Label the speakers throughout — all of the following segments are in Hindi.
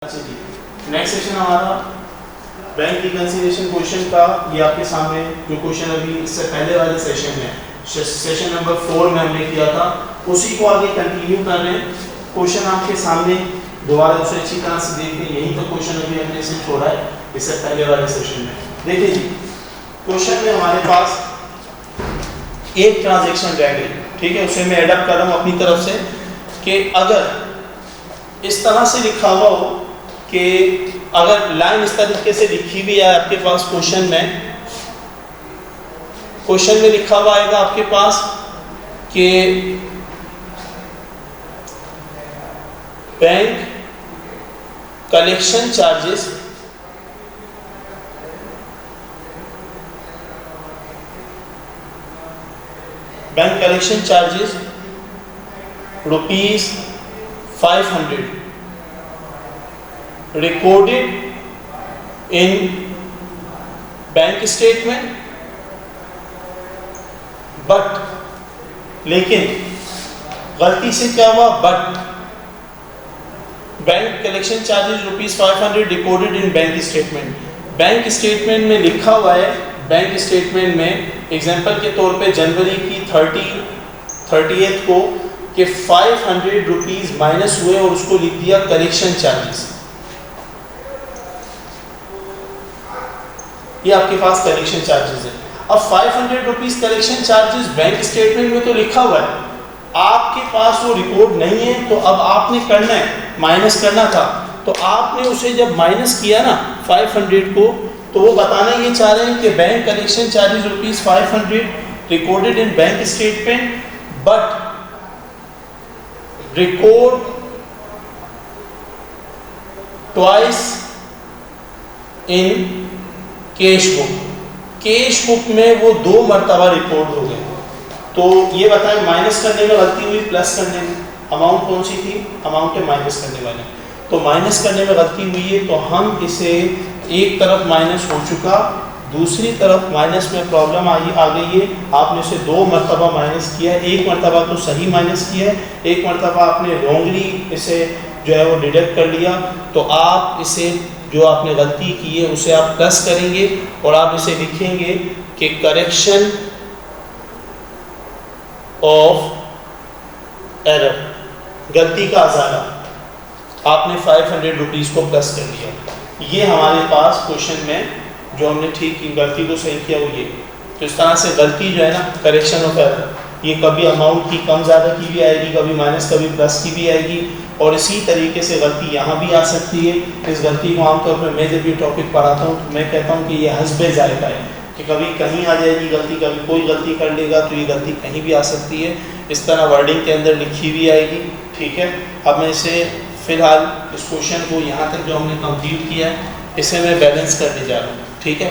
Speaker 1: अच्छा जी, नेक्स्ट सेशन हमारा बैंक रिकंसिलिएशन क्वेश्चन का। ये आपके सामने जो क्वेश्चन अभी इससे पहले वाले सेशन में सेशन नंबर 4 में हमने किया था, उसी को आगे कंटिन्यू कर रहे हैं। क्वेश्चन आपके सामने दोबारा उसे अच्छी तरह से देख लें। यही तो क्वेश्चन अभी हमने इसे छोड़ा है इससे पहले वाले सेशन में। देखिए जी, क्वेश्चन में हमारे पास एक ट्रांजेक्शन रह गई, ठीक है। उसे मैं एडअप कर रहा हूँ अपनी तरफ से कि अगर इस तरह से लिखा हुआ हो कि अगर लाइन इस तरीके से लिखी हुई है आपके पास क्वेश्चन में लिखा हुआ आएगा आपके पास कि bank collection charges ₹500 recorded in bank statement, but लेकिन गलती से क्या हुआ, but bank collection charges ₹500 recorded in bank statement. Bank statement में लिखा हुआ है, बैंक स्टेटमेंट में एग्जांपल के तौर पे जनवरी की 30th को कि ₹500 माइनस हुए और उसको लिख दिया कलेक्शन चार्जेस। ये आपके पास कलेक्शन चार्जेस है। अब ₹500 कलेक्शन चार्जेस बैंक स्टेटमेंट में तो लिखा हुआ है, आपके पास वो रिकॉर्ड नहीं है, तो अब आपने करना है, माइनस करना था। तो आपने उसे जब माइनस किया ना 500 को, तो वो बताना ये चाह रहे हैं कि bank collection charges ₹500 recorded in bank statement, but record twice in cash book में वो 2 मरतबा रिकॉर्ड हो गए। तो ये बताएं माइनस करने में गलती हुई, प्लस करने में, अमाउंट कौन सी थी, अमाउंट है माइनस करने वाली। तो माइनस करने में गलती हुई है, तो हम इसे एक तरफ माइनस हो चुका, दूसरी तरफ माइनस में प्रॉब्लम आ गई है। आपने इसे 2 मरतबा माइनस किया है, एक मरतबा तो सही माइनस किया है, एक मरतबा आपने रॉन्गली इसे जो है वो डिडक्ट कर लिया। तो आप इसे जो आपने गलती की है उसे आप प्लस करेंगे और आप इसे लिखेंगे कि करेक्शन ऑफ एरर, गलती का अज़ाला। आपने ₹500 को प्लस कर लिया। ये हमारे पास क्वेश्चन में जो हमने ठीक की, गलती को सही किया वो ये। तो इस तरह से गलती जो है ना, करेक्शन ऑफ एरर, ये कभी अमाउंट की कम ज़्यादा की भी आएगी, कभी माइनस कभी प्लस की भी आएगी, और इसी तरीके से गलती यहाँ भी आ सकती है। इस गलती को आमतौर पर मैं जब ये टॉपिक पढ़ाता हूँ तो मैं कहता हूँ कि ये हस्बे ज़ायक़ा है, कि कभी कहीं आ जाएगी गलती, कभी कोई गलती कर लेगा, तो ये गलती कहीं भी आ सकती है। इस तरह वर्डिंग के अंदर लिखी भी आएगी, ठीक है। अब मैं इसे फ़िलहाल इस क्वेश्चन को यहाँ तक जो हमने कंप्लीट किया है, इसे मैं बैलेंस करने जा रहा हूँ, ठीक है।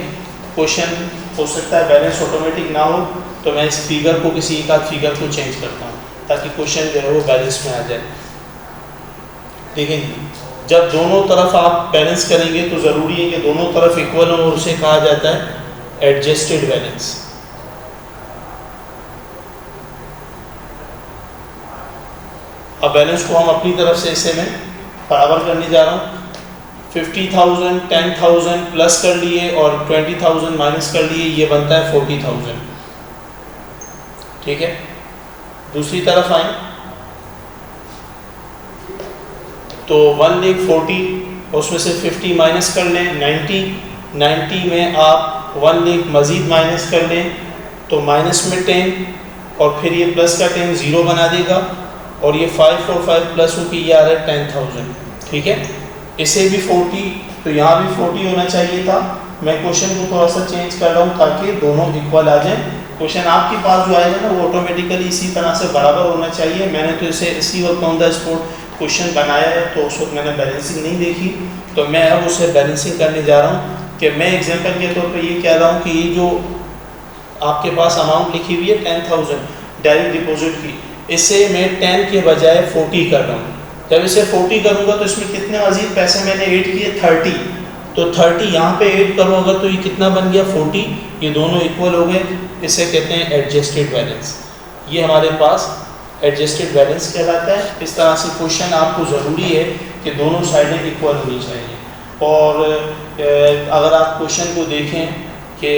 Speaker 1: क्वेश्चन हो सकता है बैलेंस ऑटोमेटिक ना हो, तो मैं इस फिगर को किसी एक आध फिगर को चेंज करता हूँ ताकि क्वेश्चन जो है वो बैलेंस में आ जाए। देखें, जब दोनों तरफ आप बैलेंस करेंगे तो ज़रूरी है कि दोनों तरफ इक्वल हो, और उसे कहा जाता है एडजस्टेड बैलेंस। अब बैलेंस को हम अपनी तरफ से इसे मैं बराबर करने जा रहा हूँ। 50,000 10,000 प्लस कर लिए और 20,000 माइनस कर लिए, ये बनता है 40,000, ठीक है। दूसरी तरफ आए तो 1,40,000, उसमें से 50 माइनस कर लें, 90 में आप 1,00,000 मज़ीद माइनस कर लें, तो माइनस में 10 और फिर ये प्लस का 10 0 बना देगा, और ये 5 और 5 प्लस हो के ये आ रहा है 10,000, ठीक है। इसे भी 40, तो यहाँ भी 40 होना चाहिए था। मैं क्वेश्चन को थोड़ा सा चेंज कर रहा हूँ ताकि दोनों इक्वल आ जाएं। क्वेश्चन आपके पास जो आएगा ना वो ऑटोमेटिकली इसी तरह से बराबर होना चाहिए। मैंने तो इसे इसी वक्त ऑन द स्पॉट क्वेश्चन बनाया है, तो उस वक्त मैंने बैलेंसिंग नहीं देखी, तो मैं अब उसे बैलेंसिंग करने जा रहा हूँ। कि मैं एग्जांपल के तौर पे ये कह रहा हूँ कि ये जो आपके पास अमाउंट लिखी हुई है 10,000 डायरेक्ट डिपॉजिट की, इसे मैं 10 के बजाय 40 कर रहा हूँ। जब इसे 40 करूँगा तो इसमें कितने मज़ीद पैसे मैंने ऐड किए, 30, तो 30 यहाँ पे ऐड करो अगर, तो ये कितना बन गया 40, ये दोनों इक्वल हो गए। इसे कहते हैं एडजस्टेड बैलेंस। ये हमारे पास एडजस्टेड बैलेंस कहलाता है। इस तरह से क्वेश्चन आपको ज़रूरी है कि दोनों साइडें इक्वल होनी चाहिए। और अगर आप क्वेश्चन को देखें कि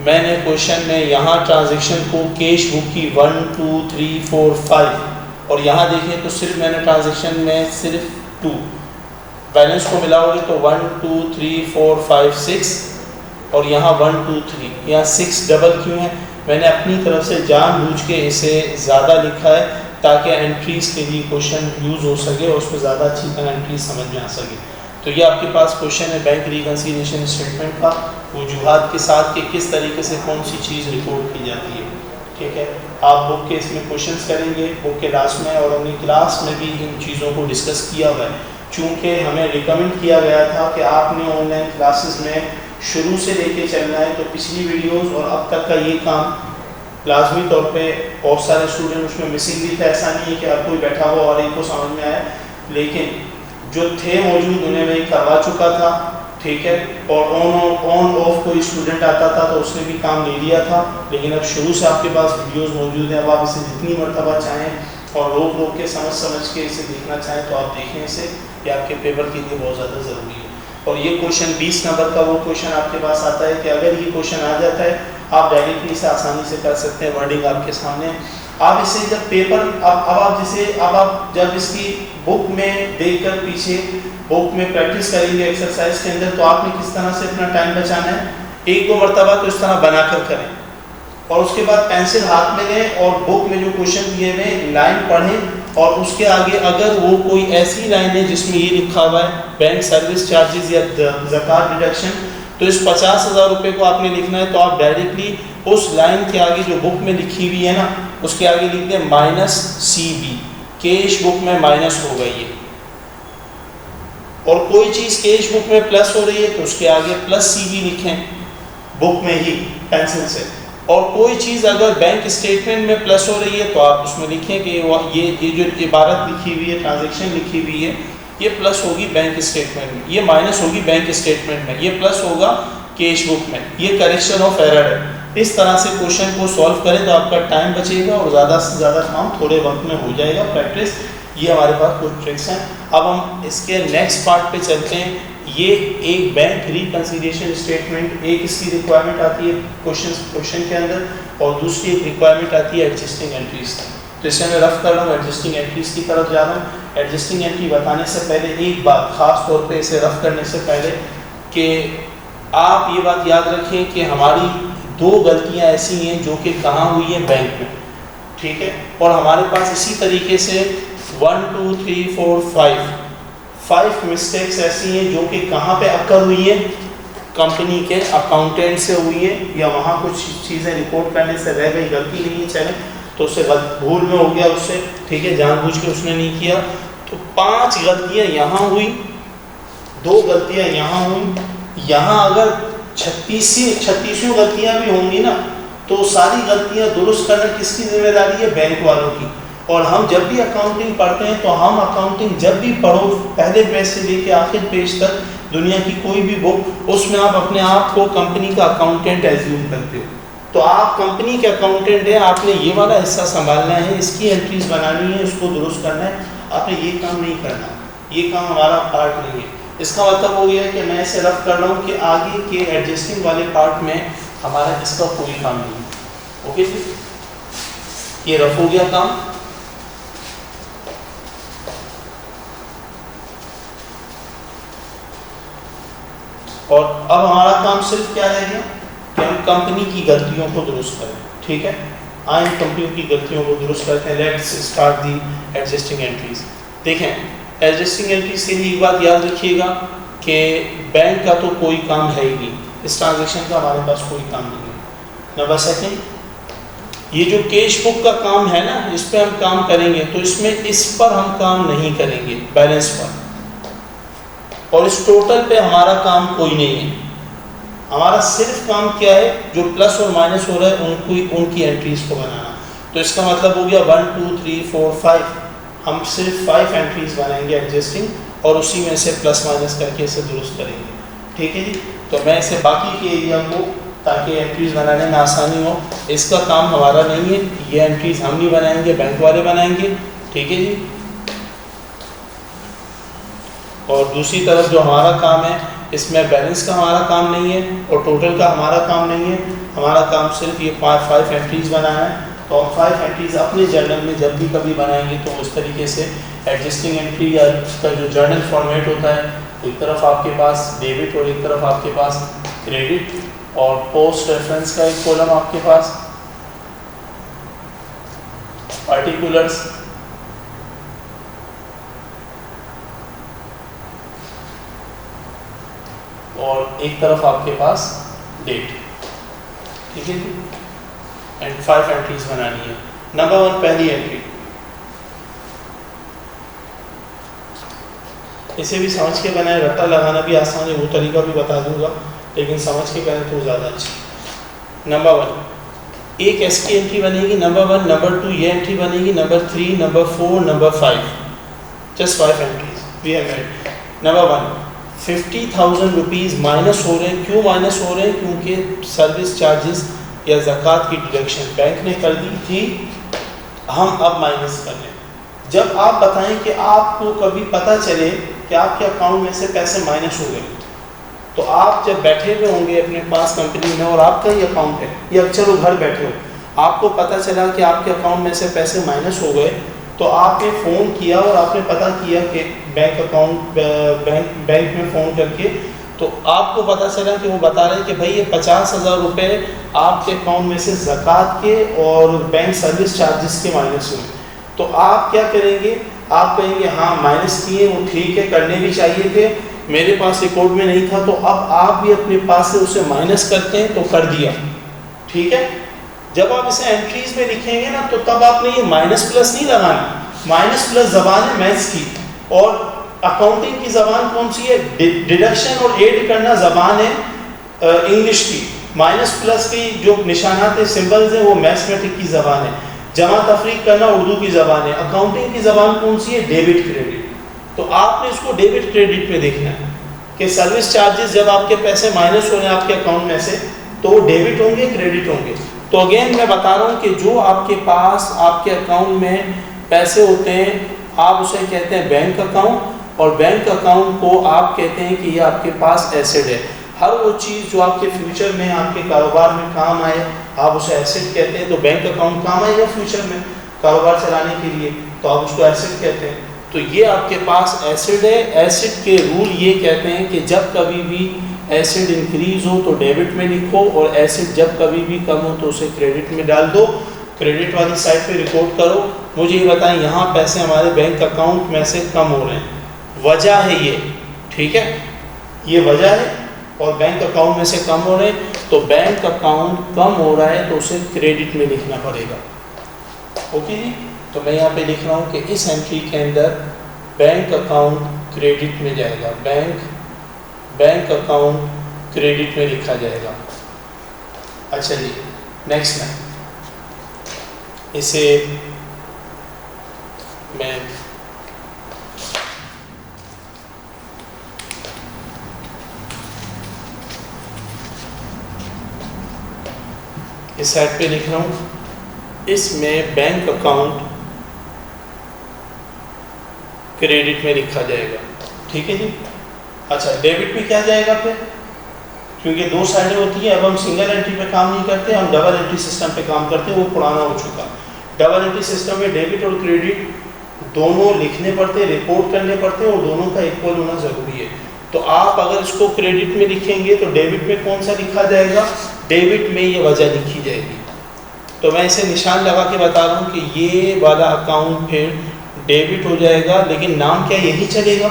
Speaker 1: मैंने क्वेश्चन में यहाँ ट्रांजैक्शन को कैश बुक की 1 2 3 4 5 और यहाँ देखें तो सिर्फ मैंने ट्रांजैक्शन में सिर्फ 2, बैलेंस को मिलाओगे तो 1 2 3 4 5 6 और यहाँ 1 2 3, यहाँ 6 डबल क्यों है? मैंने अपनी तरफ से जानबूझ के इसे ज़्यादा लिखा है ताकि एंट्रीज के लिए क्वेश्चन यूज़ हो सके और उसमें ज़्यादा अच्छी तरह एंट्रीज समझ में आ सके। तो ये आपके पास क्वेश्चन है बैंक रिकन्सिलिएशन स्टेटमेंट का, वजूहात के साथ कि किस तरीके से कौन सी चीज़ रिकॉर्ड की जाती है। ठीक है, आप बुक के इसमें क्वेश्चंस करेंगे बुक के लास्ट में, और हमने क्लास में भी इन चीज़ों को डिस्कस किया हुआ है। चूँकि हमें रिकमेंड किया गया था कि आपने ऑनलाइन क्लासेस में शुरू से लेके चलना है, तो पिछली वीडियोस और अब तक का ये काम लाजमी तौर पे बहुत सारे स्टूडेंट उसमें मिसिंग भी थे। ऐसा नहीं है कि हर कोई बैठा हुआ और इनको समझ में आए, लेकिन जो थे मौजूद उन्हें मैं करवा चुका था। ठीक है, और ऑन ऑफ कोई स्टूडेंट आता था तो उसने भी काम ले लिया था, लेकिन अब शुरू से आपके पास वीडियोस मौजूद हैं। अब आप इसे जितनी मरतबा चाहें और रोक के समझ के इसे देखना चाहें तो आप देखें इसे, ये आपके पेपर के लिए बहुत ज़्यादा ज़रूरी है। और ये क्वेश्चन 20 नंबर का वो क्वेश्चन आपके पास आता है कि अगर ये क्वेश्चन आ जाता है आप डायरेक्टली इसे आसानी से कर सकते हैं। वर्डिंग आपके सामने, आप इसे जब पेपर अब आप जब इसकी बुक में देखकर पीछे बुक में प्रैक्टिस करेंगे एक्सरसाइज के अंदर, तो आपने किस तरह से अपना टाइम बचाना है, 1-2 मरतबा तो इस तरह बनाकर करें और उसके बाद पेंसिल हाथ में लें और बुक में जो क्वेश्चन दिए हुए लाइन पढ़ें, और उसके आगे अगर वो कोई ऐसी लाइन है जिसमें ये लिखा हुआ है बैंक सर्विस चार्जेस या ज़कात डिडक्शन, तो इस 50,000 रुपये को आपने लिखना है, तो आप डायरेक्टली उस लाइन के आगे जो बुक में लिखी हुई है ना, उसके आगे लिख दें -CB, कैश बुक में माइनस हो गई है। और कोई चीज़ कैश बुक में प्लस हो रही है तो उसके आगे +CB लिखें बुक में ही पेंसिल से। और कोई चीज़ अगर बैंक स्टेटमेंट में प्लस हो रही है तो आप उसमें लिखें कि ये जो इबारत लिखी हुई है, ट्रांजैक्शन लिखी हुई है, ये प्लस होगी बैंक स्टेटमेंट में, ये माइनस होगी बैंक स्टेटमेंट में, ये प्लस होगा कैश बुक में। ये करेक्शन ऑफ एरर है। इस तरह से क्वेश्चन को सॉल्व करें तो आपका टाइम बचेगा और ज़्यादा से ज़्यादा काम थोड़े वक्त में हो जाएगा। प्रैक्टिस, ये हमारे पास कुछ ट्रिक्स हैं। अब हम इसके नेक्स्ट पार्ट पे चलते हैं। ये एक बैंक रिकन्सिलिएशन स्टेटमेंट, एक इसकी रिक्वायरमेंट आती है क्वेश्चन के अंदर, और दूसरी एक रिक्वायरमेंट आती है एडजस्टिंग एंट्रीज की। तो इसे मैं रफ कर रहा हूँ, एडजस्टिंग एंट्रीज की तरफ जा रहा हूँ। एडजस्टिंग एंट्री बताने से पहले एक बात, खास तौर पे इसे रफ करने से पहले, कि आप ये बात याद रखें कि हमारी 2 गलतियाँ ऐसी हैं जो कि कहाँ हुई है, बैंक में। ठीक है, और हमारे पास इसी तरीके से 1 2 3 4 5 मिस्टेक्स ऐसी हैं जो कि कहाँ पे अक्कर हुई है, कंपनी के अकाउंटेंट से हुई है, या वहाँ कुछ चीज़ें रिपोर्ट करने से रह गई, गलती नहीं है चले तो उससे भूल में हो गया उससे, ठीक है, जानबूझ के उसने नहीं किया। तो 5 गलतियाँ यहाँ हुई, 2 गलतियाँ यहाँ हुई। यहाँ अगर 36 गलतियाँ भी होंगी ना, तो सारी गलतियाँ दुरुस्त करना किसकी जिम्मेदारी है, बैंक वालों की। और हम जब भी अकाउंटिंग पढ़ते हैं तो हम अकाउंटिंग जब भी पढ़ो, पहले पेज से लेके आखिर पेज तक दुनिया की कोई भी बुक, उसमें आप अपने आप को कंपनी का अकाउंटेंट एज्यूम करते हो। तो आप कंपनी के अकाउंटेंट हैं, आपने ये वाला हिस्सा संभालना है, इसकी एंट्रीज बनानी है, उसको दुरुस्त करना है। आपने ये काम नहीं करना, ये काम हमारा पार्ट नहीं है। इसका मतलब हो गया कि मैं इसे रफ कर रहा हूँ कि आगे के एडजस्टिंग वाले पार्ट में हमारा इसका कोई काम नहीं है। ओके जी, ये रफ हो गया काम। और अब हमारा काम सिर्फ क्या रह गया कि हम कंपनी की गलतियों को दुरुस्त करें। ठीक है, आइन कंपनियों की गलतियों को दुरुस्त करते हैं। Let's start the adjusting entries. देखें, एडजस्टिंग एंट्रीज के लिए एक बात याद रखिएगा कि बैंक का तो कोई काम है ही नहीं, इस ट्रांजेक्शन का हमारे पास कोई काम नहीं है। नंबर सेकेंड, ये जो कैश बुक का काम है ना, इस पर हम काम करेंगे, तो इसमें इस पर हम काम नहीं करेंगे, बैलेंस पर, और इस टोटल पे हमारा काम कोई नहीं है। हमारा सिर्फ काम क्या है, जो प्लस और माइनस हो रहा है उनकी एंट्रीज को बनाना। तो इसका मतलब हो गया 1 2 3 4 5, हम सिर्फ 5 एंट्रीज बनाएंगे एडजस्टिंग, और उसी में से प्लस माइनस करके इसे दुरुस्त करेंगे। ठीक है जी, तो मैं इसे बाकी के एरिया को, ताकि एंट्रीज बनाने में आसानी हो, इसका काम हमारा नहीं है, ये एंट्रीज हम नहीं बनाएंगे, बैंक वाले बनाएंगे। ठीक है जी, और दूसरी तरफ जो हमारा काम है इसमें बैलेंस का हमारा काम नहीं है और टोटल का हमारा काम नहीं है, हमारा काम सिर्फ ये 5 एंट्रीज बनाना है। तो हम 5 एंट्रीज अपने जर्नल में जब भी कभी बनाएंगे तो उस तरीके से एडजस्टिंग एंट्री या इसका जो जर्नल फॉर्मेट होता है, एक तरफ आपके पास डेबिट और एक तरफ आपके पास क्रेडिट, और पोस्ट रेफरेंस का एक कॉलम आपके पास, पार्टिकुलर्स, और एक तरफ आपके पास डेट। ठीक है जी, एंड 5 एंट्रीज बनानी है। नंबर 1 पहली एंट्री, इसे भी समझ के बनाए, रट्टा लगाना भी आसान है, वो तरीका भी बता दूंगा, लेकिन समझ के करें तो ज़्यादा अच्छा। नंबर 1 एक ऐसी एंट्री बनेगी, नंबर 1, नंबर 2 ये एंट्री बनेगी, number 3, number 4, number 5, just 5 entries we have made. Number 1 50,000 rupees minus हो रहे हैं। क्यों माइनस हो रहे हैं? क्योंकि सर्विस चार्जेस या ज़कात की डिडक्शन बैंक ने कर दी थी, हम अब माइनस कर लें। जब आप बताएं कि आपको कभी पता चले कि आपके अकाउंट में से पैसे माइनस हो गए, तो आप जब बैठे हुए होंगे अपने पास कंपनी में और आपका ही अकाउंट है, या चलो घर बैठे हो, आपको पता चला कि आपके अकाउंट में से पैसे माइनस हो गए, तो आपने फ़ोन किया और आपने पता किया कि बैंक में फ़ोन करके, तो आपको पता चला कि वो बता रहे हैं कि भाई ये 50,000 रुपये आपके अकाउंट में से ज़कात के और बैंक सर्विस चार्जेस के माइनस हुए। तो आप क्या करेंगे? आप कहेंगे हाँ माइनस किए, वो ठीक है, करने भी चाहिए थे, मेरे पास रिकॉर्ड में नहीं था, तो अब आप भी अपने पास से उसे माइनस करते हैं, तो कर दिया। ठीक है, जब आप इसे एंट्रीज में लिखेंगे ना, तो तब आपने ये माइनस प्लस नहीं लगाना। माइनस प्लस ज़बान है मैथ्स की, और अकाउंटिंग की ज़बान कौन सी है? डिडक्शन और ऐड करना ज़बान है इंग्लिश की। माइनस प्लस की जो निशानात सिंबल्स हैं वो मैथमेटिक की ज़बान है। जमा तफरीक करना उर्दू की ज़बान है। अकाउंटिंग की ज़बान कौन सी है? Debit credit. तो आपने इसको डेबिट क्रेडिट में देखना है कि सर्विस चार्जेस जब आपके पैसे माइनस हो रहे हैं आपके अकाउंट में से, तो वो डेबिट होंगे क्रेडिट होंगे। तो अगेन मैं बता रहा हूँ कि जो आपके पास आपके अकाउंट में पैसे होते हैं, आप उसे कहते हैं बैंक अकाउंट, और बैंक अकाउंट को आप कहते हैं कि ये आपके पास एसेट है। हर वो चीज़ जो आपके फ्यूचर में आपके कारोबार में काम आए, आप उसे एसेट कहते हैं। तो बैंक अकाउंट काम आएगा फ्यूचर में कारोबार चलाने के लिए, तो आप उसको एसेट कहते हैं। तो ये आपके पास एसेट है। एसेट के रूल ये कहते हैं कि जब कभी भी एसेट इंक्रीज हो तो डेबिट में लिखो, और एसेट जब कभी भी कम हो तो उसे क्रेडिट में डाल दो। क्रेडिट वाली साइड पे रिकॉर्ड करो। मुझे ये बताएं, यहाँ पैसे हमारे बैंक अकाउंट में से कम हो रहे हैं, वजह है ये, ठीक है, ये वजह है, और बैंक अकाउंट में से कम हो रहे हैं, तो बैंक अकाउंट कम हो रहा है तो उसे क्रेडिट में लिखना पड़ेगा। ओके जी, तो मैं यहाँ पे लिख रहा हूँ कि इस एंट्री के अंदर बैंक अकाउंट क्रेडिट में जाएगा, बैंक अकाउंट क्रेडिट में लिखा जाएगा। अच्छा जी, नेक्स्ट में इसे मैं इस साइड पे लिख रहा हूँ, इसमें बैंक अकाउंट क्रेडिट में लिखा जाएगा। ठीक है जी। अच्छा, डेबिट में क्या जाएगा फिर? क्योंकि दो साइडें होती हैं, अब हम सिंगल एंट्री पे काम नहीं करते, हम डबल एंट्री सिस्टम पे काम करते हैं, वो पुराना हो चुका। डबल एंट्री सिस्टम में डेबिट और क्रेडिट दोनों लिखने पड़ते हैं, रिपोर्ट करने पड़ते हैं, और दोनों का इक्वल होना ज़रूरी है। तो आप अगर इसको क्रेडिट में लिखेंगे तो डेबिट में कौन सा लिखा जाएगा? डेबिट में ये वजह लिखी जाएगी। तो मैं इसे निशान लगा के बता रहा हूँ कि ये वाला अकाउंट फिर डेबिट हो जाएगा, लेकिन नाम क्या यही चलेगा?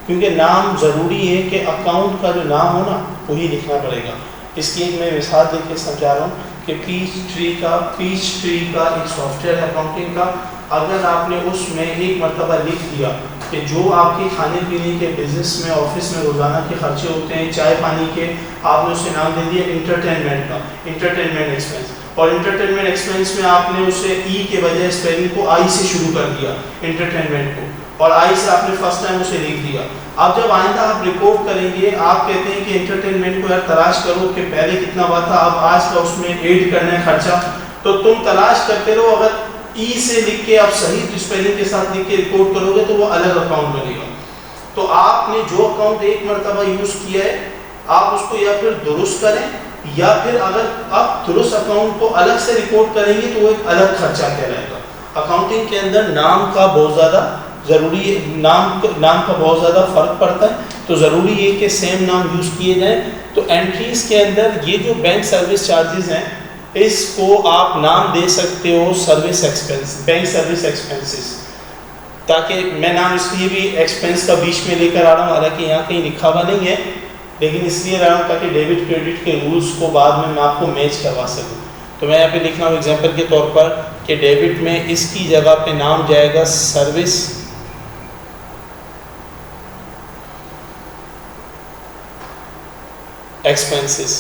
Speaker 1: क्योंकि नाम ज़रूरी है कि अकाउंट का जो नाम हो ना वही लिखना पड़ेगा। इसकी एक मैं मिसाल दे के समझा रहा हूँ कि पीच ट्री का एक सॉफ्टवेयर है अकाउंटिंग का। अगर आपने उसमें एक मरतबा लिख दिया कि जो आपके खाने पीने के बिजनेस में ऑफिस में रोज़ाना के खर्चे होते हैं, चाय पानी के, आपने उसे नाम दे दिया इंटरटेनमेंट का, इंटरटेनमेंट एक्सपेंस, और इंटरटेनमेंट एक्सपेंस में आपने उसे ई के बजाय स्पेलिंग को आई से शुरू कर दिया इंटरटेनमेंट को, और आई से आपने फर्स्ट टाइम उसे लिख दिया। अब जब आइंदा आप रिपोर्ट करेंगे, आप कहते हैं कि इंटरटेनमेंट को यार तलाश करो कि पहले कितना हुआ था, अब आज का उसमें ऐड करना है खर्चा, तो तुम तलाश करते रहो। अगर ई से लिख के आप सही स्पेलिंग के साथ लिख के रिपोर्ट करोगे तो वो अलग अकाउंट बनेगा। तो आपने जो अकाउंट एक मरतबा यूज़ किया है आप उसको या फिर दुरुस्त करें, या फिर अगर आप दुरुस्त अकाउंट को अलग से रिकॉर्ड करेंगे तो वो एक अलग खर्चा कहलाएगा। अकाउंटिंग के अंदर नाम का बहुत ज़्यादा ज़रूरी है, नाम का बहुत ज़्यादा फ़र्क पड़ता है, तो ज़रूरी है कि सेम नाम यूज़ किए जाएँ। तो एंट्रीज़ के अंदर ये जो बैंक सर्विस चार्जेस हैं इसको आप नाम दे सकते हो service expense, bank service expenses, ताकि मैं नाम इसलिए भी एक्सपेंस का बीच में लेकर आ रहा हूँ, हालांकि यहाँ कहीं लिखा हुआ नहीं है, लेकिन इसलिए रहा हूँ ताकि डेबिट क्रेडिट के रूल्स को बाद में मैं आपको मैच करवा सकूँ। तो मैं यहाँ पे लिख रहा हूँ एग्जांपल के तौर पर कि डेबिट में इसकी जगह पे नाम जाएगा सर्विस एक्सपेंसेस,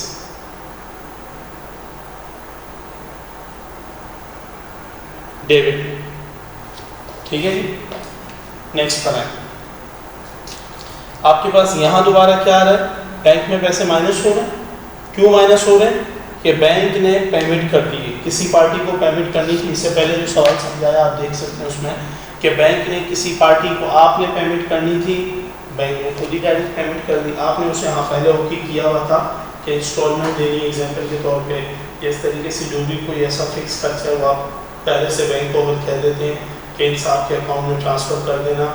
Speaker 1: डेबिट। ठीक है जी, नेक्स्ट पर आए। आपके पास यहाँ दोबारा क्या आ रहा है, बैंक में पैसे माइनस हो रहे हैं। क्यों माइनस हो रहे हैं? कि बैंक ने पेमेंट कर दी है, किसी पार्टी को पेमेंट करनी थी। इससे पहले जो सवाल समझाया आप देख सकते हैं उसमें कि बैंक ने किसी पार्टी को, आपने पेमेंट करनी थी, बैंक ने खुद ही डायरेक्ट पेमेंट कर दी। आपने उसे हाँ पहले ओके किया हुआ था कि इंस्टॉलमेंट देनी है एग्जाम्पल के तौर पे, इस तरीके से जो भी कोई ऐसा फिक्स खर्चा है वो आप पहले से बैंक को कह देते हैं कि इन साहब के अकाउंट में ट्रांसफ़र कर देना,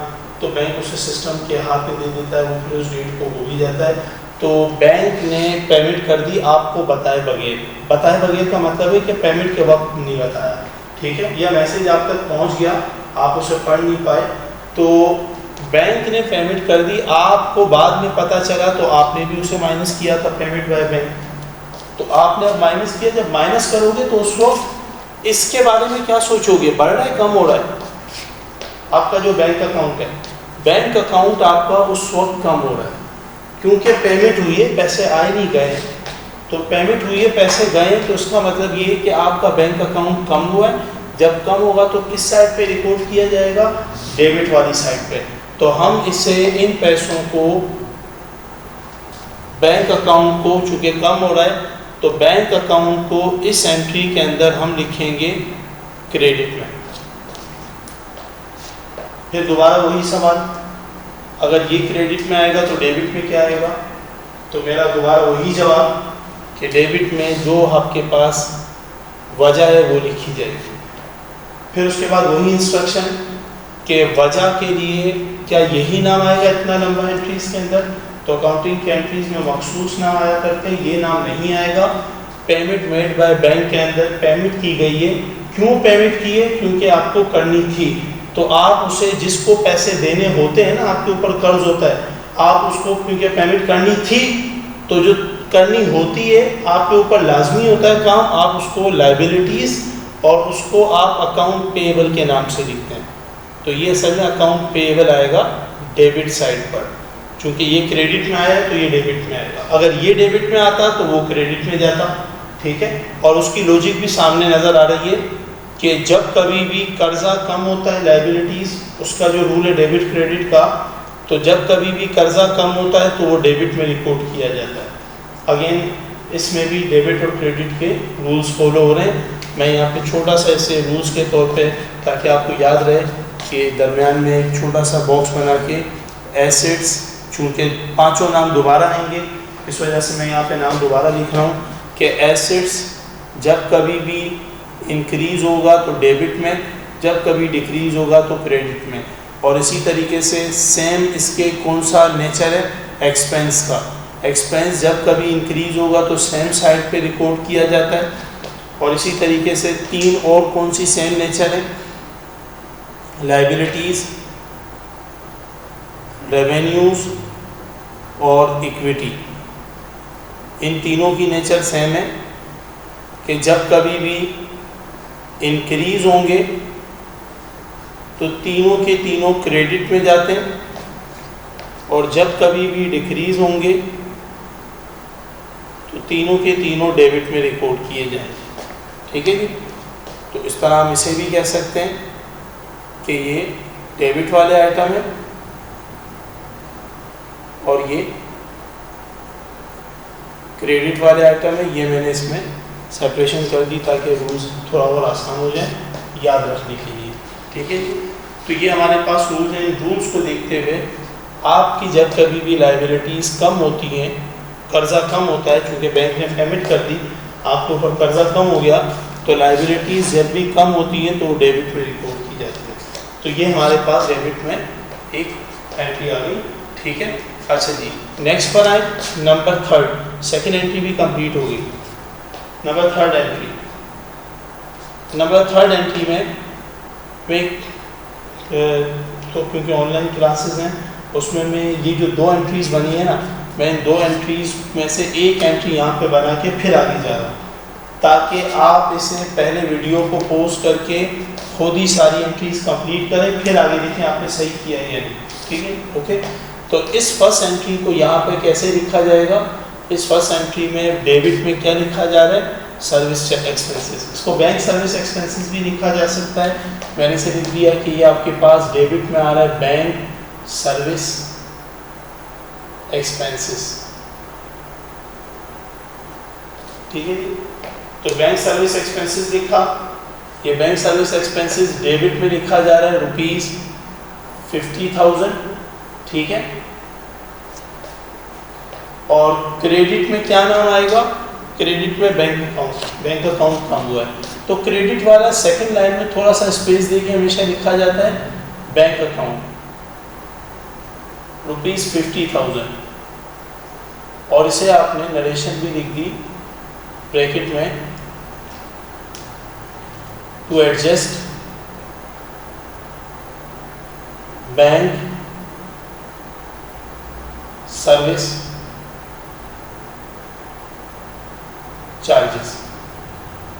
Speaker 1: तो बैंक उसे सिस्टम के हाथ में दे देता है, वो फिर उस डेट को हो भी जाता है। तो बैंक ने पेमेंट कर दी आपको बताए बगैर। बताए बगैर का मतलब है कि पेमेंट के वक्त नहीं बताया, ठीक है, या मैसेज आप तक पहुंच गया आप उसे पढ़ नहीं पाए, तो बैंक ने पेमेंट कर दी, आपको बाद में पता चला तो आपने भी उसे माइनस किया था पेमेंट बाय बैंक। तो आपने अब माइनस किया, जब माइनस करोगे तो उस वक्त इसके बारे में क्या सोचोगे, बढ़ रहा है कम हो रहा है? आपका जो बैंक अकाउंट है, बैंक अकाउंट आपका उस वक्त कम हो रहा है क्योंकि पेमेंट हुई है, पैसे आए नहीं गए। तो पेमेंट हुई है, पैसे गए, तो उसका मतलब ये है कि आपका बैंक अकाउंट कम हुआ है। जब कम होगा तो किस साइड पे रिकॉर्ड किया जाएगा? डेबिट वाली साइड पे। तो हम इसे इन पैसों को बैंक अकाउंट को, चूँकि कम हो रहा है तो बैंक अकाउंट को इस एंट्री के अंदर हम लिखेंगे क्रेडिट में। फिर दोबारा वही सवाल, अगर ये क्रेडिट में आएगा तो डेबिट में क्या आएगा? तो मेरा दोबारा वही जवाब कि डेबिट में जो आपके पास वजह है वो लिखी जाएगी। फिर उसके बाद वही इंस्ट्रक्शन कि वजह के लिए क्या यही नाम आएगा इतना लंबा एंट्रीज के अंदर? तो अकाउंटिंग के एंट्रीज में मखसूस नाम आया करते हैं, ये नाम नहीं आएगा। पेमेंट मेड बाय बैंक के अंदर पेमेंट की गई है, क्यों पेमेंट की है? क्योंकि आपको करनी थी, तो आप उसे, जिसको पैसे देने होते हैं ना, आपके ऊपर कर्ज होता है, आप उसको क्योंकि पेमेंट करनी थी, तो जो करनी होती है आपके ऊपर लाजमी होता है काम, आप उसको लाइबिलिटीज़ और उसको आप अकाउंट पेएबल के नाम से लिखते हैं। तो ये असल में अकाउंट पेएबल आएगा डेबिट साइड पर, चूँकि ये क्रेडिट में आया है तो ये डेबिट में आएगा। अगर ये डेबिट में आता तो वो क्रेडिट में जाता, ठीक है। और उसकी लॉजिक भी सामने नज़र आ रही है कि जब कभी भी कर्जा कम होता है, लाइबिलिटीज़, उसका जो रूल है डेबिट क्रेडिट का, तो जब कभी भी कर्जा कम होता है तो वो डेबिट में रिकॉर्ड किया जाता है। अगेन इसमें भी डेबिट और क्रेडिट के रूल्स फॉलो हो रहे हैं। मैं यहाँ पे छोटा सा ऐसे रूल्स के तौर पे, ताकि आपको याद रहे कि दरमियान में एक छोटा सा बॉक्स बना के एसेट्स, चूँकि पांचों नाम दोबारा आएंगे इस वजह से मैं यहाँ पे नाम दोबारा लिख रहा हूँ कि एसेट्स जब कभी भी इंक्रीज़ होगा तो डेबिट में, जब कभी डिक्रीज़ होगा तो क्रेडिट में। और इसी तरीके से सेम इसके कौन सा नेचर है? एक्सपेंस का। एक्सपेंस जब कभी इंक्रीज़ होगा तो सेम साइड पे रिकॉर्ड किया जाता है। और इसी तरीके से तीन और कौन सी सेम नेचर है? लाइबिलिटीज़, रेवेन्यूज़ और इक्विटी। इन तीनों की नेचर सेम है कि जब कभी भी इंक्रीज़ होंगे तो तीनों के तीनों क्रेडिट में जाते हैं, और जब कभी भी डिक्रीज़ होंगे तो तीनों के तीनों डेबिट में रिकॉर्ड किए जाएंगे, ठीक है जी। तो इस तरह हम इसे भी कह सकते हैं कि ये डेबिट वाले आइटम है और ये क्रेडिट वाले आइटम है। ये मैंने इसमें सेपरेशन कर दी ताकि रूल्स थोड़ा और आसान हो जाए याद रखने के लिए, ठीक है जी। तो ये हमारे पास रूल्स हैं। इन रूल्स को देखते हुए आपकी जब कभी भी लाइबिलिटीज़ कम होती हैं, कर्जा कम होता है, क्योंकि बैंक ने पेमेंट कर दी, आपके ऊपर कर्जा कम हो गया, तो लाइबिलिटीज़ जब भी कम होती हैं तो वो डेबिट में रिकॉर्ड की जाती है। तो ये हमारे पास डेबिट में एक एंट्री आ गई, ठीक है। अच्छा जी, नेक्स्ट पर आए, नंबर थर्ड, सेकेंड एंट्री भी कंप्लीट हो गई। Number third entry, number third entry में तो क्योंकि ऑनलाइन क्लासेस हैं उसमें मैं ये जो दो एंट्रीज़ बनी है ना, मैं इन दो एंट्रीज़ में से एक एंट्री यहाँ पे बना के फिर आगे जा रहा हूँ, ताकि आप इसे पहले वीडियो को पोस्ट करके खुद ही सारी एंट्रीज़ कंप्लीट करें, फिर आगे देखें आपने सही किया है या नहीं, ठीक है, ओके। तो इस फर्स्ट एंट्री को यहाँ पे कैसे लिखा जाएगा? इस फर्स्ट एंट्री में डेबिट में क्या लिखा जा रहा है? Service expenses. इसको बैंक सर्विस एक्सपेंसेस भी लिखा जा सकता है। मैंने से लिख दिया कि ये आपके पास डेबिट में आ रहा है बैंक सर्विस एक्सपेंसेस, ठीक है जी। तो बैंक सर्विस एक्सपेंसेस लिखा, ये बैंक सर्विस एक्सपेंसेस डेबिट में लिखा जा रहा है ₹50,000, ठीक है। और क्रेडिट में क्या नाम आएगा? क्रेडिट में बैंक अकाउंट काम हुआ है, तो क्रेडिट वाला सेकंड लाइन में थोड़ा सा स्पेस देके हमेशा लिखा जाता है बैंक अकाउंट ₹50,000, और इसे आपने नरेशन भी लिख दी ब्रैकेट में, to adjust bank service charges.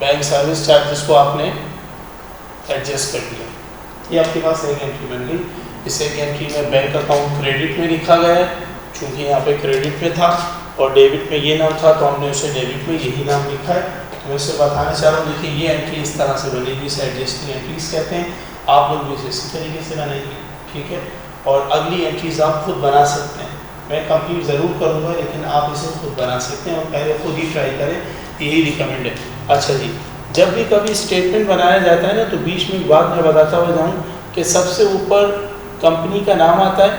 Speaker 1: Bank service charges को आपने एडजस्ट कर दिया। ये आपके पास एक एंट्री बन गई। इस एक एंट्री में बैंक अकाउंट क्रेडिट में लिखा गया है, चूंकि यहाँ पे क्रेडिट में था और डेबिट में ये नाम था, तो हमने उसे डेबिट में यही नाम लिखा है। तो मैं इसे बताना चाह रहा हूँ, देखिए ये एंट्री इस तरह से बनेगी, इसे एडजस्टिंग एंट्रीज कहते हैं। आप लोग भी इसे इसी तरीके से बनाएंगे, ठीक है। और अगली एंट्रीज आप खुद बना सकते हैं, मैं कंप्लीट ज़रूर करूँगा, लेकिन आप इसे खुद बना सकते हैं और पहले खुद ही ट्राई करें, यही रिकमेंड है। अच्छा जी, जब भी कभी स्टेटमेंट बनाया जाता है ना, तो बीच में बात मैं बताता हुआ जाऊँ कि सबसे ऊपर कंपनी का नाम आता है,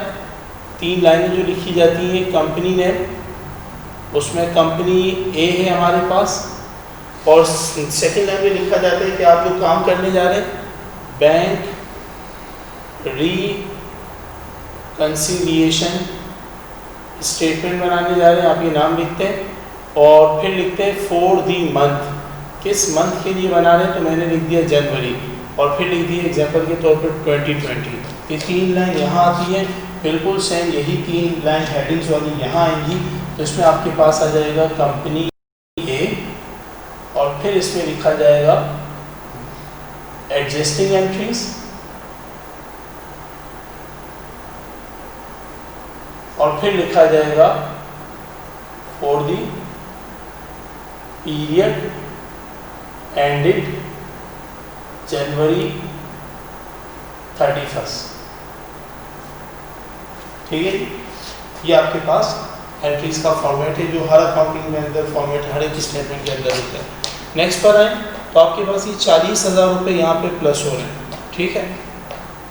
Speaker 1: 3 लाइनें जो लिखी जाती हैं कंपनी नेम, उसमें कंपनी ए है हमारे पास, और सेकंड लाइन में लिखा जाता है कि आप जो काम करने जा रहे हैं बैंक रिकंसिलिएशन स्टेटमेंट बनाने जा रहे हैं, आप ये नाम लिखते हैं और फिर लिखते हैं फॉर दी मंथ, किस मंथ के लिए बना रहे हैं, तो मैंने लिख दिया जनवरी, और फिर लिख दिया एग्जाम्पल के तौर पर 2020। ये 3 लाइन यहाँ आती है, बिल्कुल सेम यही 3 लाइन हेडिंग्स वाली यहाँ आएंगी। तो इसमें आपके पास आ जाएगा कंपनी ए, और फिर इसमें लिखा जाएगा एडजस्टिंग एंट्रीज, और फिर लिखा जाएगा फॉर दी पीरियड एंडेड जनवरी 31, ठीक है। ये आपके पास एंट्रीज का फॉर्मेट है, जो हर अकाउंटिंग में अंदर फॉर्मेट हर एक स्टेटमेंट के अंदर होता है। नेक्स्ट पर आए तो आपके पास ये 40,000 रुपये यहाँ पे प्लस हो रहे हैं, ठीक है।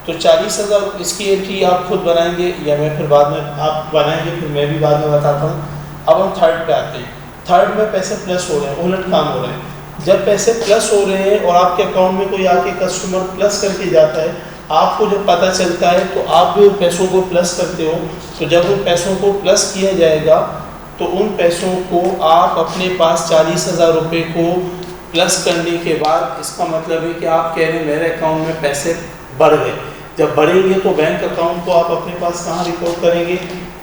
Speaker 1: तो 40,000 इसकी एंट्री आप खुद बनाएंगे या मैं फिर बाद में, आप बनाएंगे फिर मैं भी बाद में बताता हूँ। अब हम थर्ड पे आते हैं। थर्ड में पैसे प्लस हो रहे हैं, उलट काम हो रहे हैं। जब पैसे प्लस हो रहे हैं और आपके अकाउंट में कोई आके कस्टमर प्लस करके जाता है, आपको जब पता चलता है तो आप भी उन पैसों को प्लस करते हो। तो जब उन पैसों को प्लस किया जाएगा तो उन पैसों को आप अपने पास 40,000 रुपये को प्लस करने के बाद, इसका मतलब है कि आप कह रहे हैं मेरे अकाउंट में पैसे बढ़ गए। जब बढ़ेंगे तो बैंक अकाउंट को आप अपने पास कहाँ रिकॉर्ड करेंगे?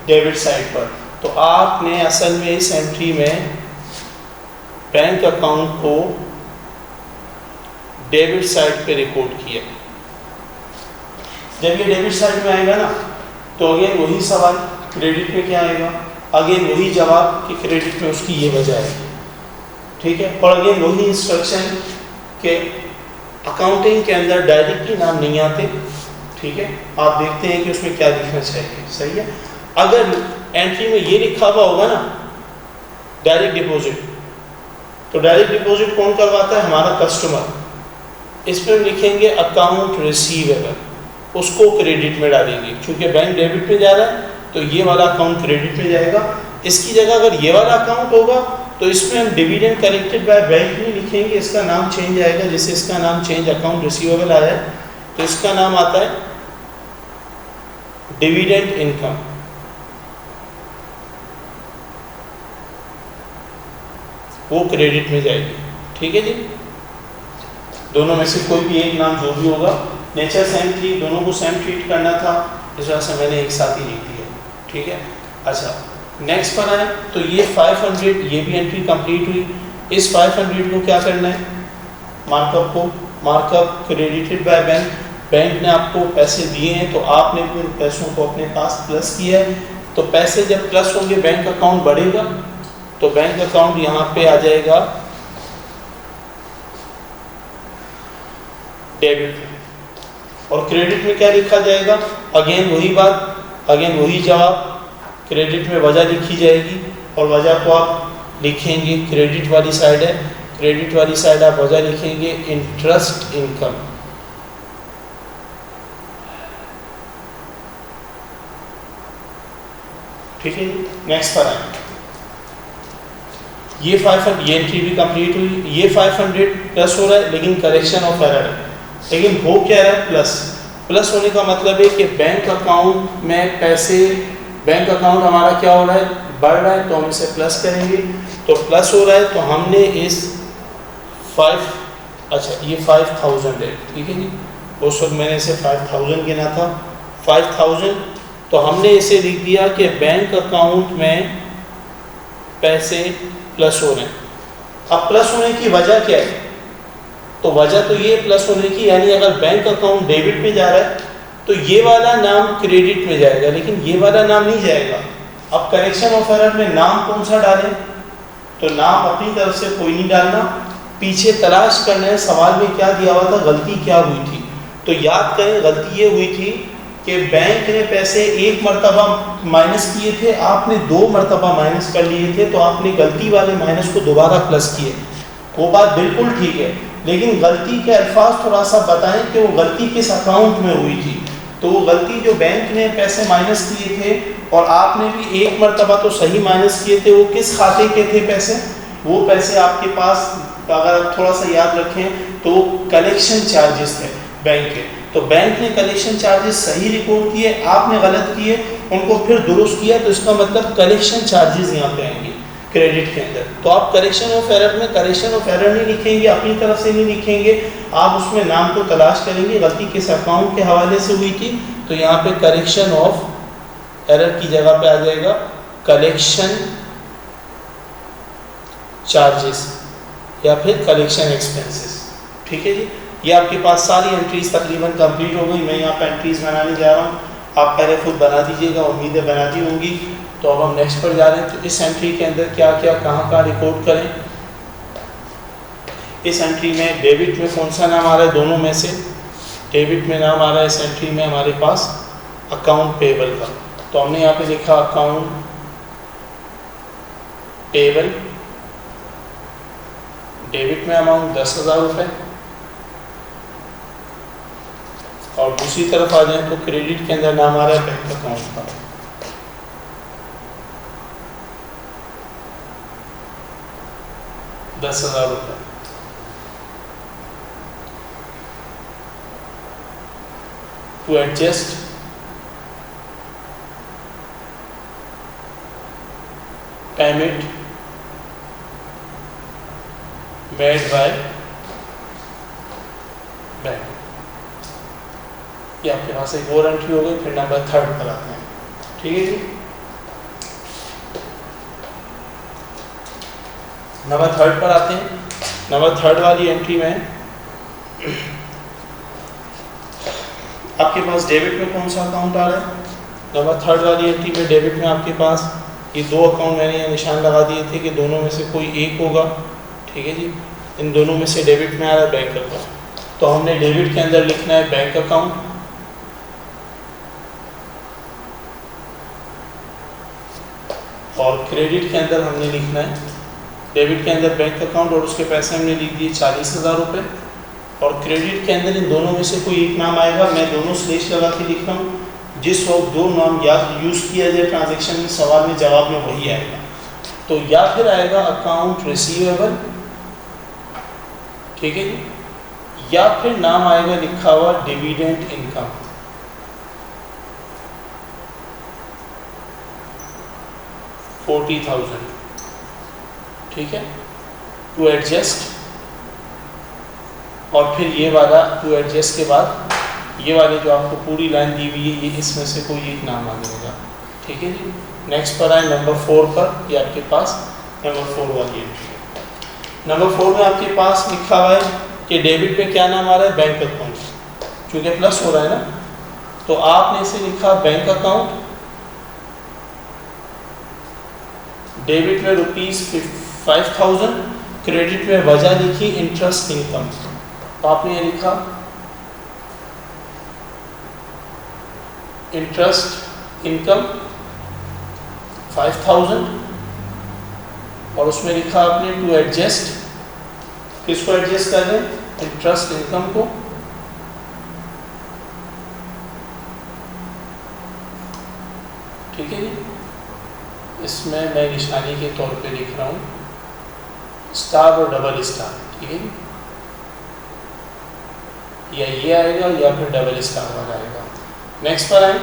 Speaker 1: डेबिट साइड पर। तो आपने असल में इस एंट्री में बैंक अकाउंट को डेबिट साइड पे रिकॉर्ड किया। जब ये डेबिट साइड में आएगा ना, तो अगेन वही सवाल, क्रेडिट में क्या आएगा? अगेन वही जवाब कि क्रेडिट में उसकी ये वजह है, ठीक है। और अगेन वही इंस्ट्रक्शन के अकाउंटिंग के अंदर डायरेक्टली नाम नहीं आते, ठीक है। आप देखते हैं कि उसमें क्या लिखना चाहिए, सही है। अगर एंट्री में ये लिखा हुआ होगा ना डायरेक्ट डिपॉजिट, तो डायरेक्ट डिपॉजिट कौन करवाता है? हमारा कस्टमर। इस पर हम लिखेंगे अकाउंट रिसीवेबल, उसको क्रेडिट में डालेंगे, क्योंकि बैंक डेबिट में जा रहा है तो ये वाला अकाउंट क्रेडिट में जाएगा। इसकी जगह अगर ये वाला अकाउंट होगा तो इसमें हम डिविडेंड कलेक्टेड बाय बैंक नहीं लिखेंगे, इसका नाम चेंज आएगा। जैसे इसका नाम चेंज अकाउंट रिसीवेबल आया है तो इसका नाम आता है डिविडेंड इनकम। वो क्रेडिट में जाएगी, ठीक है जी। दोनों में से कोई भी एक नाम जो भी होगा, नेचर सेम थी, दोनों को सेम ट्रीट करना था, इस वजह से मैंने एक साथ ही लिख दिया, ठीक है। अच्छा नेक्स्ट पर आए तो ये 500, ये भी एंट्री कंप्लीट हुई। इस 500 को क्या करना है, मार्कअप को, markup credited by bank, bank ने आपको पैसे दिए हैं तो आपने भी उन पैसों को अपने पास प्लस किया है। तो पैसे जब प्लस होंगे बैंक अकाउंट बढ़ेगा, तो बैंक अकाउंट यहाँ पे आ जाएगा डेबिट में, और क्रेडिट में क्या लिखा जाएगा, अगेन वही बात, अगेन वही जवाब, क्रेडिट में वजह लिखी जाएगी और वजह को आप लिखेंगे, क्रेडिट वाली साइड है, क्रेडिट वाली साइड आप वजह लिखेंगे इंटरेस्ट इनकम। ठीक है जी, नेक्स्ट पर आए। ये 500, ये एंट्री भी कंप्लीट हुई। ये 500 प्लस हो रहा है लेकिन करेक्शन ऑफ एरर है, लेकिन हो क्या रहा है, प्लस। प्लस होने का मतलब है कि बैंक अकाउंट में पैसे, बैंक अकाउंट हमारा क्या हो रहा है, बढ़ रहा है, तो हम इसे प्लस करेंगे। तो प्लस हो रहा है तो हमने इस 5, अच्छा ये 5000 है, ठीक है जी, उस वक्त मैंने इसे 5000 गिना था, 5000, तो हमने इसे लिख दिया कि बैंक अकाउंट में पैसे प्लस हो रहे हैं। अब प्लस होने की वजह क्या है, तो वजह तो ये प्लस होने की, यानी अगर बैंक अकाउंट डेबिट में जा रहा है तो ये वाला नाम क्रेडिट में जाएगा, लेकिन ये वाला नाम नहीं जाएगा। अब करेक्शन ऑफ एरर में नाम कौन सा डालें, तो नाम अपनी तरफ से कोई नहीं डालना, पीछे तलाश करना है सवाल में क्या दिया हुआ था, गलती क्या हुई थी। तो याद करें गलती ये हुई थी कि बैंक ने पैसे एक मरतबा माइनस किए थे, आपने 2 मरतबा माइनस कर लिए थे, तो आपने गलती वाले माइनस को दोबारा प्लस किए। वो बात बिल्कुल ठीक है, लेकिन गलती के अल्फाज थोड़ा सा बताएं कि वो गलती किस अकाउंट में हुई थी। तो वो गलती जो बैंक ने पैसे माइनस किए थे और आपने भी एक मरतबा तो सही माइनस किए थे, वो किस खाते के थे पैसे, वो पैसे आपके पास, अगर आप थोड़ा सा याद रखें तो कलेक्शन चार्जेस थे बैंक के। तो बैंक ने कलेक्शन चार्जेस सही रिकॉर्ड किए, आपने गलत किए, उनको फिर दुरुस्त किया, तो इसका मतलब कलेक्शन चार्जेस यहाँ पे आएंगे क्रेडिट के अंदर। तो आप करेक्शन ऑफ एरर में करेक्शन ऑफ एरर नहीं लिखेंगे, अपनी तरफ से नहीं लिखेंगे, आप उसमें नाम को तलाश करेंगे गलती किस अकाउंट के हवाले से हुई थी। तो यहाँ पे करेक्शन ऑफ एरर की जगह पे आ जाएगा कलेक्शन चार्जेस या फिर कलेक्शन एक्सपेंसेस। ठीक है जी, ये आपके पास सारी एंट्रीज तकरीबन कंप्लीट हो गई। मैं यहाँ पे एंट्रीज बनाने जा रहा हूँ, आप पहले खुद बना दीजिएगा, उम्मीदें बनाती होंगी। तो अब हम नेक्स्ट पर जा रहे हैं। तो इस एंट्री के अंदर क्या क्या कहाँ रिकॉर्ड करें, इस एंट्री में डेबिट में कौन सा नाम आ रहा है, दोनों में से डेबिट में नाम आ रहा है इस एंट्री में हमारे पास अकाउंट पेबल का। तो हमने यहाँ पे लिखा अकाउंट पेबल, डेबिट में अमाउंट 10,000 रुपये, और दूसरी तरफ आ जाए तो क्रेडिट के अंदर नाम आ रहा है बैंक अकाउंट का, ₹10,000। To adjust payment made by bank, ये आपके पास एक और एंट्री हो गई। फिर नंबर 3 पर आते हैं। ठीक है जी, नंबर 3 पर आते हैं। नंबर 3 वाली एंट्री में आपके पास डेबिट में कौन सा अकाउंट आ रहा है, नंबर 3 वाली एंट्री में डेबिट में आपके पास ये 2 अकाउंट मैंने यहाँ निशान लगा दिए थे कि दोनों में से कोई एक होगा। ठीक है जी, इन दोनों में से डेबिट में आ रहा है बैंक अकाउंट, तो हमने डेबिट के अंदर लिखना है बैंक अकाउंट, और क्रेडिट के अंदर हमने लिखना है, डेबिट के अंदर बैंक अकाउंट और उसके पैसे हमने लिख दिए 40,000 रुपये, और क्रेडिट के अंदर इन दोनों में से कोई एक नाम आएगा। मैं दोनों स्लेश लगा के लिख रहा हूँ, जिस वक्त जो नाम या यूज़ किया जाए ट्रांजैक्शन में, सवाल में जवाब में वही आएगा। तो या फिर आएगा अकाउंट रिसीवेबल, ठीक है जी, या फिर नाम आएगा लिखा हुआ डिविडेंड इनकम। $40,000, ठीक है, टू एडजस्ट। और फिर ये वाला टू एडजस्ट के बाद ये वाले जो आपको पूरी लाइन दी हुई है, ये इसमें से कोई एक नाम आ जाएगा, ठीक है जी। नेक्स्ट पर आए नंबर 4 पर, ये आपके पास नंबर 4 वाली एंट्री है। नंबर 4 में आपके पास लिखा हुआ है कि डेबिट में क्या नाम आ रहा है, बैंक अकाउंट, क्योंकि प्लस हो रहा है ना, तो आपने इसे लिखा बैंक अकाउंट। डेबिट में ₹5,000, क्रेडिट में वजह लिखी इंटरेस्ट इनकम, तो आपने ये लिखा इंटरेस्ट इनकम 5,000, और उसमें लिखा आपने टू एडजस्ट, किसको एडजस्ट कर रहे हैं, इंटरेस्ट इनकम को। ठीक है जी, इसमें मैं निशानी के तौर पे लिख रहा हूँ स्टार और डबल स्टार, ठीक है जी, या ये आएगा या फिर डबल स्टार वाला आएगा। नेक्स्ट पर आए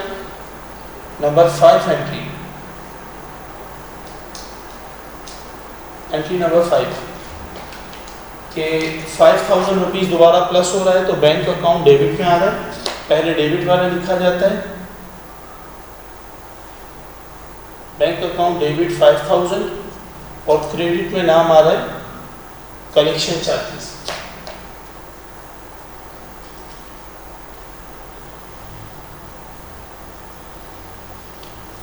Speaker 1: नंबर 5 एंट्री, एंट्री नंबर 5 के ₹5,000 दोबारा प्लस हो रहा है, तो बैंक अकाउंट डेबिट में आ रहा है, पहले डेबिट वाला लिखा जाता है, बैंक अकाउंट डेबिट 5,000, और क्रेडिट में नाम आ रहा है collection charges.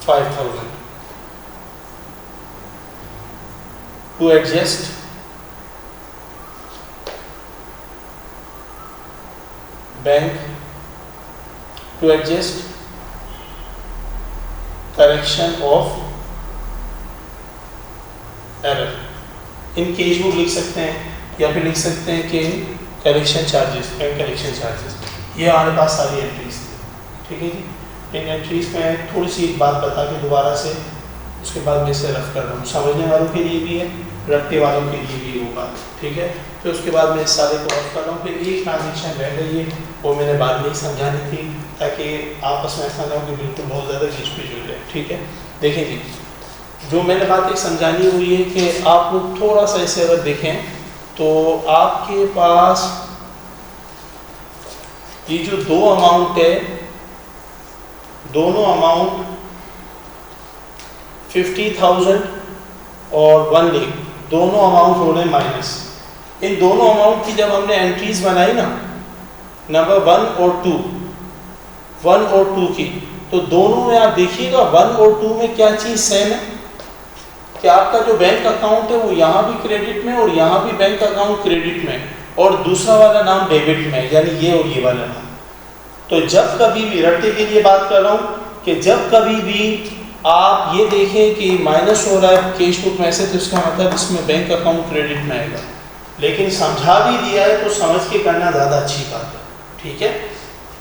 Speaker 1: $5,000 to adjust bank, to adjust correction of error। In case book लिख सकते हैं या फिर लिख सकते हैं कि collection charges, bank collection charges. ये हमारे पास सारी एंट्रीज थी, ठीक है जी। इन एंट्रीज में थोड़ी सी एक बात बता के दोबारा से, उसके बाद मैं इसे रफ कर रहा हूँ, समझने वालों के लिए भी है, रखने वालों के लिए भी होगा, ठीक है। फिर उसके बाद मैं इस सारे को रफ कर रहा हूँ। फिर एक ट्रांजेक्शन रह गई है, वो मैंने बाद में ही समझानी थी, ताकि आपस में ऐसा ना हो कि बिल्कुल बहुत ज़्यादा घिच-पिच हो जाए, ठीक है। देखिए जी, जो मैंने बात एक समझानी हुई है कि आप लोग थोड़ा सा इसे अगर देखें तो आपके पास ये जो दो अमाउंट है, दोनों अमाउंट 50,000 और 1 लाख, दोनों अमाउंट हो रहे हैं माइनस। इन दोनों अमाउंट की जब हमने एंट्रीज बनाई ना, नंबर 1 और 2, 1 और 2 की, तो दोनों में आप देखिएगा 1 और 2 में क्या चीज़ सेम है कि आपका जो बैंक अकाउंट है वो यहाँ भी क्रेडिट में और यहाँ भी बैंक अकाउंट क्रेडिट में, और दूसरा वाला नाम डेबिट में, यानी ये और ये वाला नाम। तो जब कभी भी, रट्टे के लिए बात कर रहा हूँ, कि जब कभी भी आप ये देखें कि माइनस हो रहा है कैश बुक में से, तो इसका मतलब इसमें बैंक अकाउंट क्रेडिट में आएगा। लेकिन समझा भी दिया है तो समझ के करना ज़्यादा अच्छी बात है, ठीक है।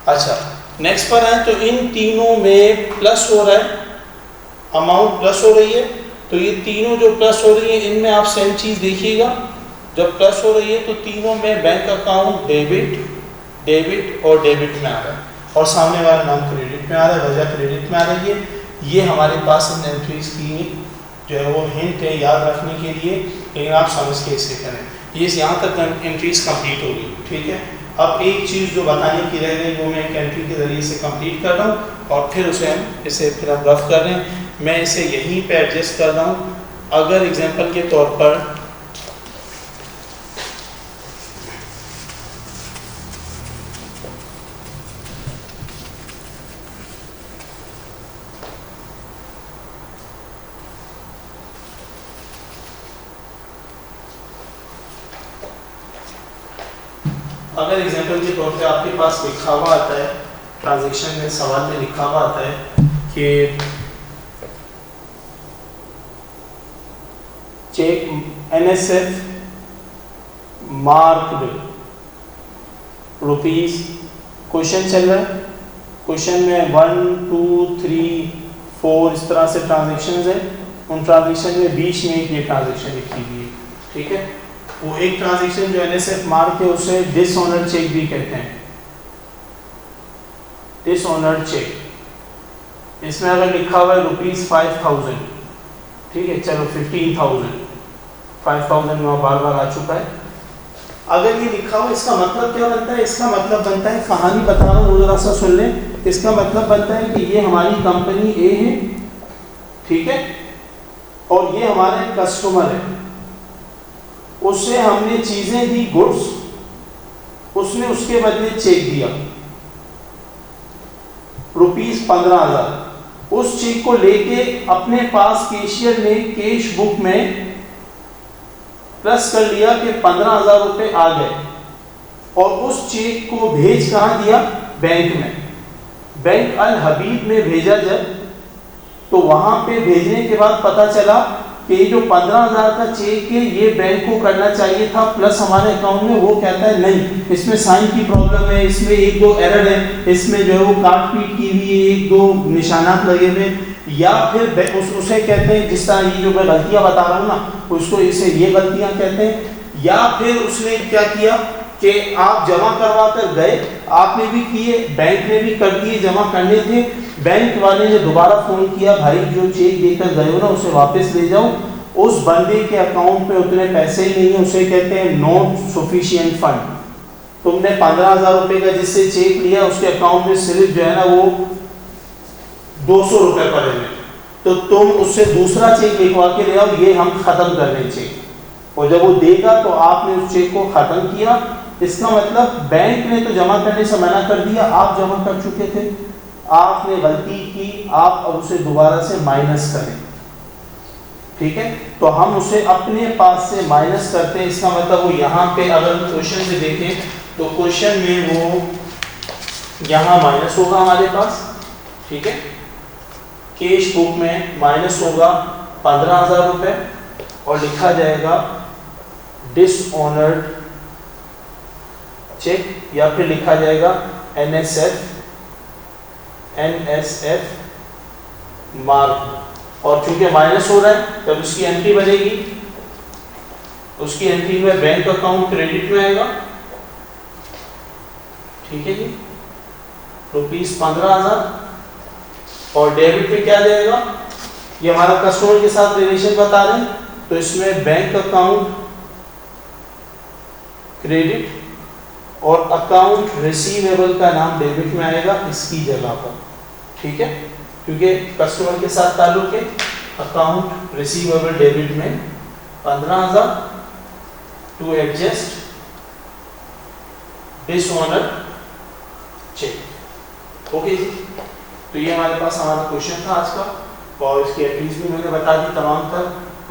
Speaker 1: अच्छा, नेक्स्ट पर आए तो इन तीनों में प्लस हो रहा है, अमाउंट प्लस हो रही है, तो ये तीनों जो प्लस हो रही है इनमें आप सेम चीज़ देखिएगा, जब प्लस हो रही है तो तीनों में बैंक अकाउंट डेबिट, डेबिट और डेबिट में आ रहा है, और सामने वाला नाम क्रेडिट में आ रहा है, वजह क्रेडिट में आ रही है। ये हमारे पास इन एंट्रीज की जो है वो हिंट है याद रखने के लिए, लेकिन आप समझ के इसे करें। ये यहाँ तक एंट्रीज कंप्लीट होगी, ठीक है। अब एक चीज़ जो बताने की रह गई वो मैं एक एंट्री के ज़रिए से कंप्लीट कर रहा हूँ, और फिर उसे हम फिर हम रफ कर रहे हैं। मैं इसे यहीं पे एडजस्ट कर रहा हूँ। अगर एग्जांपल के तौर पर के तौर पे आपके पास लिखा हुआ आता है, ट्रांजैक्शन में सवाल में लिखा हुआ आता है कि cheque NSF marked rupees, question चल रहा है क्वेश्चन में 1 2 3 4 इस तरह से ट्रांजेक्शन्स है, उन ट्रांजेक्शन में बीच में एक ये ट्रांजेक्शन लिखी हुई है, ठीक है। वो एक ट्रांजेक्शन जो NSF मार्क है उसे डिसऑनर्ड चेक भी कहते हैं, डिसऑनर्ड चेक। इसमें अगर लिखा हुआ है ₹5000, ठीक है, चलो 15,000, 5,000 वहाँ बार बार आ चुका है। अगर ये लिखा हुआ, इसका मतलब क्या बनता है? इसका मतलब बनता है, कहानी बता रहा हूँ, जरा सा सुन लें। इसका मतलब बनता है कि ये हमारी कंपनी ए है, ठीक है, और ये हमारे कस्टमर है, उससे हमने चीजें दी, गुड्स, उसने उसके बदले चेक दिया ₹15,000। उस चेक को लेके अपने पास कैशियर ने कैश बुक में प्लस कर लिया कि 15,000 रुपए आ गए, और उस चेक को भेज कहाँ दिया? बैंक में, बैंक अल हबीब में भेजा जब, तो वहां पे भेजने के बाद पता चला कि ये जो 15,000 का चेक है ये बैंक को करना चाहिए था प्लस हमारे अकाउंट में। वो कहता है नहीं, इसमें साइन की प्रॉब्लम है, इसमें 1-2 एरर है, इसमें जो है वो काट पीट की हुई है, 1-2 निशानात लगे हुए, या फिर उसे कहते हैं, जिस तरह ये जो मैं गलतियां बता रहा हूँ ना, उसको इसे ये गलतियां कहते हैं। या फिर उसने क्या किया कि आप जमा करवा कर गए, आपने भी किए, बैंक ने भी कर दिए, जमा करने थे, बैंक वाले ने दोबारा फोन किया, भाई जो चेक देकर गए हो ना उसे वापस ले जाओ, उस बंदे के अकाउंट में उतने पैसे ही नहीं है, उसे कहते हैं नॉट सफिशिएंट फंड। तुमने 15,000 रुपए का जिससे चेक लिया उसके अकाउंट में सिर्फ जो है ना वो 200 रुपए पड़े हुए, तो तुम उससे दूसरा चेक लिखवा के ले आओ, ये हम खत्म कर रहे चेक। और जब वो देगा तो आपने उस चेक को खत्म किया। इसका मतलब बैंक ने तो जमा करने से मना कर दिया, आप जमा कर चुके थे, आपने गलती की, आप अब उसे दोबारा से माइनस करें, ठीक है। तो हम उसे अपने पास से माइनस करते हैं। इसका मतलब वो यहाँ पे अगर क्वेश्चन से देखें तो क्वेश्चन में वो यहाँ माइनस होगा हमारे पास, ठीक है, कैश बुक में माइनस होगा 15,000 रुपए और लिखा जाएगा डिसऑनर्ड चेक, या फिर लिखा जाएगा NSF मार्क। और चूंकि माइनस हो रहा है तब उसकी एंट्री बनेगी, उसकी एंट्री में बैंक अकाउंट क्रेडिट में आएगा, ठीक है जी, ₹15,000। और डेबिट पे क्या जाएगा? ये हमारा कस्टमर के साथ रिलेशन बता रहे हैं, तो इसमें बैंक अकाउंट क्रेडिट और अकाउंट रिसीवेबल का नाम डेबिट में आएगा इसकी जगह पर, ठीक है, क्योंकि कस्टमर के साथ ताल्लुक है। अकाउंट रिसीवेबल डेबिट में 15,000 to adjust dishonoured cheque. Okay जी, तो ये हमारे पास हमारा क्वेश्चन था आज का, और इसकी एंट्रीज भी मैंने बता दी तमाम तर।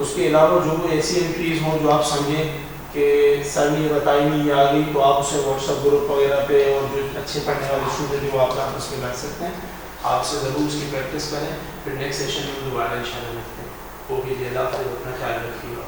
Speaker 1: उसके अलावा जो ऐसी एंट्रीज हों जो आप समझें कि सर ने ये बताई नहीं आ गई, तो आप उसे व्हाट्सएप ग्रुप वगैरह पे, और जो अच्छे पढ़ने वाले स्टूडेंट हैं वो आप आपस में कर सकते हैं। आपसे ज़रूर उसकी प्रैक्टिस करें, फिर नेक्स्ट सेशन में दोबारा इंशाल्लाह मिलते हैं। ओके जी, अल्लाह हाफ़िज़, अपना ख्याल रखिएगा।